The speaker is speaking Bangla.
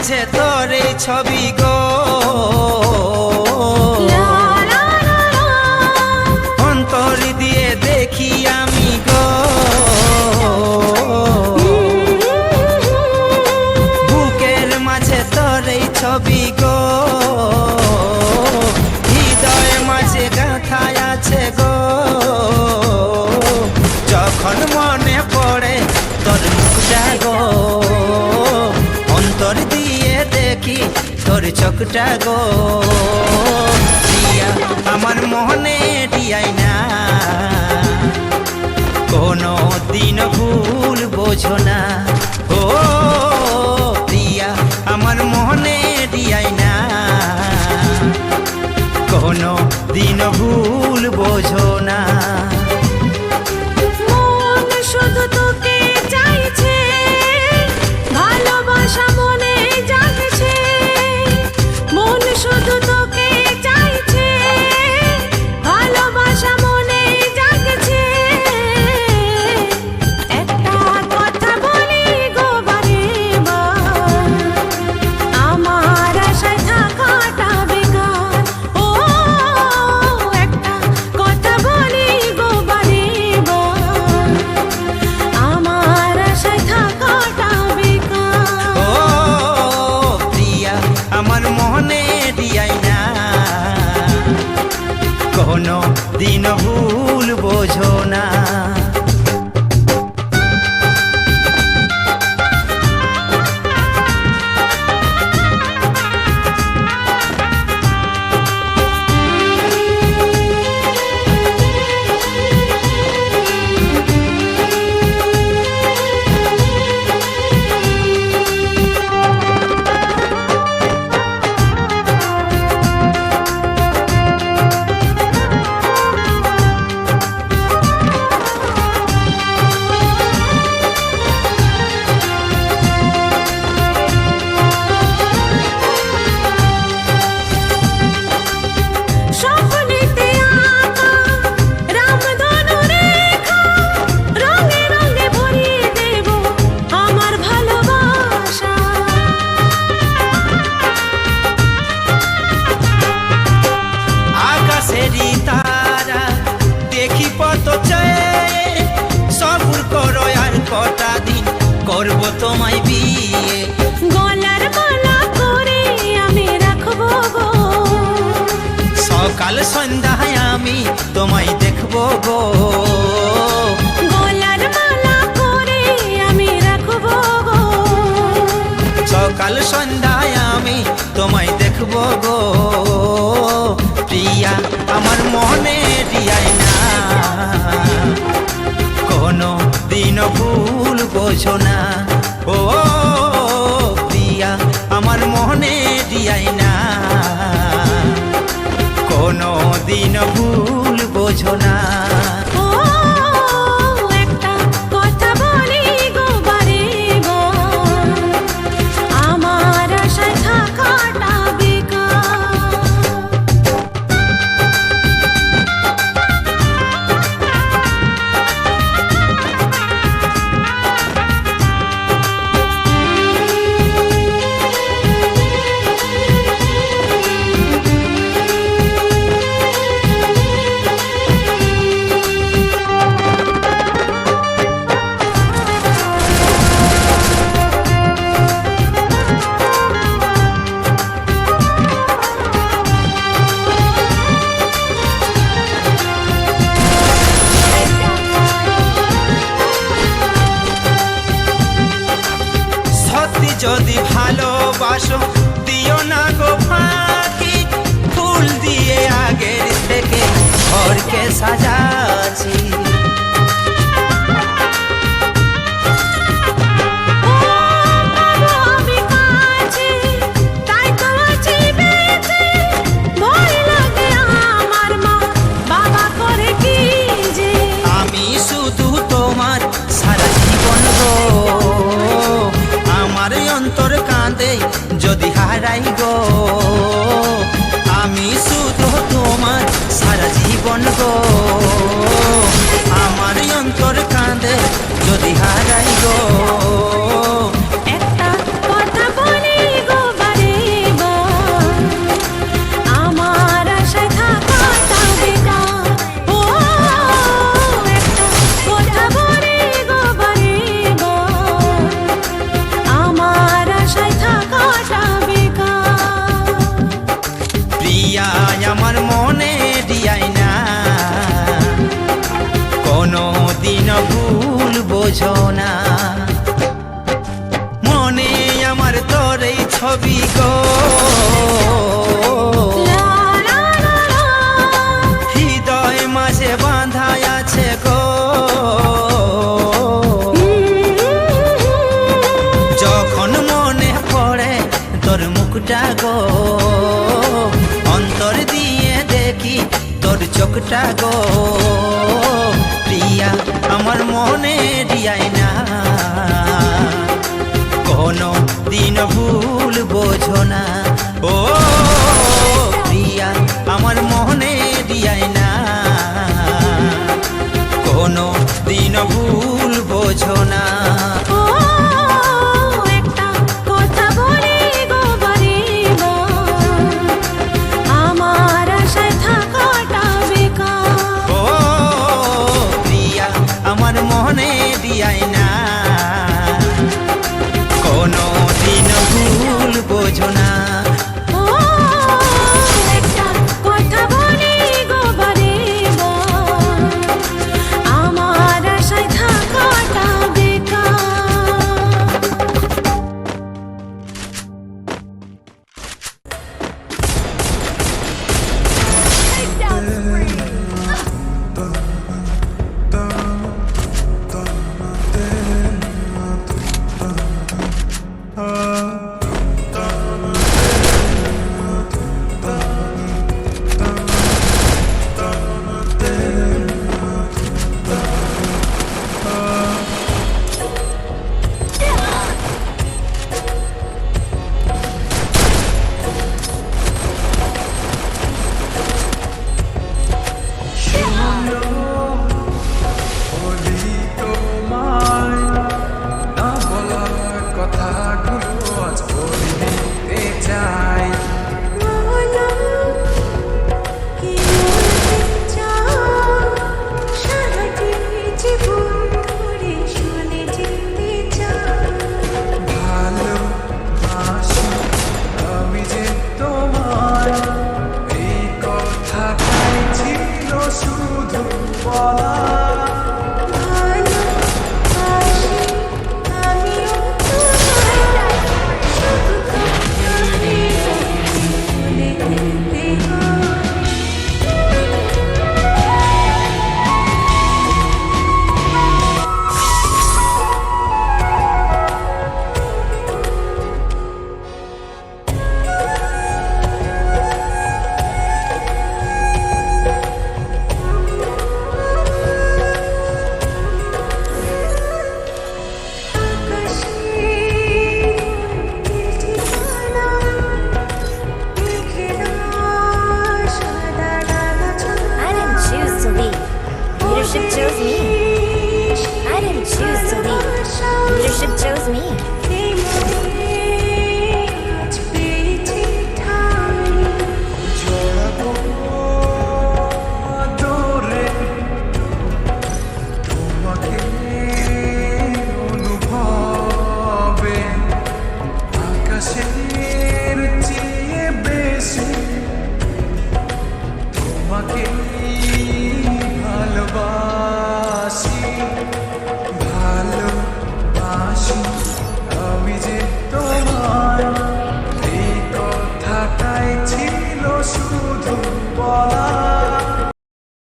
মাঝে তোর এই ছবি গো, অন্তর দিয়ে দেখি আমি গো, বুকের মাঝে তোর এই ছবি গো, হৃদয় মাঝে গাঁথায় আছে গো। যখন মনে পড়ে তোর মুখটা গো, অন্তর দিয়ে দেখি তোর চোখটা গো। দিয়া আমার মনে দিয়াই না, কোনো দিন ভুল বোঝো না। ও দিয়া আমার মনে দিয়াই না, কোনো দিন ভুল বোঝো না। মন শুধু তোকে চাইছে, ভালোবাসা মনে জাগছে। মন শুধু তোকে চাইছে, ভালোবাসা মনে জাগছে। একটা কথা বলি গো বারে বার, আমার আশায় থাকাটা বেকার। ও একটা কথা বলি গো বারে বার, আমার আশায় থাকাটা বেকার। ও প্রিয়া আমার মনে দিয়াই না, কোনো দিন ভুল বোঝো না। স্বপ্নেতে আঁকা রামধনু রেখা, রঙে রঙে ভরিয়ে দেব আমার ভালোবাসা। আকাশেরই তারা দেখি পত চেয়ে, সবুর করো আর কটা দিন করব তোমায় বিয়ে। গলার মালা করে আমি রাখবো গো, সকাল সন্ধ্যায় আমি তোমায় দেখবো গো। গলার মালা করে আমি রাখবো গো। সকাল সন্ধ্যায় আমি তোমায় দেখবো গো। প্রিয়া আমার মনে দিয়াই না, কোনো দিন ভুল বোঝো না। ও প্রিয়া আমার মনে দিয়াই না, কোনো দিন ভুল বোঝো না। ও একটা কথা বলি গো বারে বার, আমার আশায় থাকাটা বেকার। সত্যি যদি ভালোবাসো দিও না গো ফাঁকি, ফুল দিয়ে আগের থেকে ঘরকে সাজাচ্ছি। আমি কাছে তাই তো আছি বেঁচে, ভয় লাগে আমার মা বাবা করে কি যে। আমি শুধু তোমার সারা জীবন গো, আমার অন্তর কাঁদে যদি হারাই গো। আমি শুধু তোমার সারা জীবন গো, আমার অন্তর কাঁদে যদি হারাই গো। একটা কথা বলি গো বোঝো না মনে আমার তোর এই ছবি গো লা লা লা লা। হৃদয় মাঝে বাঁধা আছে গো যখন মনে পড়ে তোর মুখটা গো অন্তর দিয়ে দেখি তোর চোখটা গো প্রিয়া আমার মনে রিয়াই না কোনো দিন ভুল বোঝো না ও প্রিয়া আমার মনে রিয়াই না কোনো দিন ভুল বোঝো না ও একটা কথা বলি গো বারিবা আমার আশায় থাকাটা বেকার ও প্রিয়া আমার মনে দিয়াই না কোনো দিন ভুল বোঝো না ও একটা কথা বলি গো বারিবা আমার আশায় থাকাটা বেকার বলি তোমায় না বলা কথাগুলো আজ বলতে চাই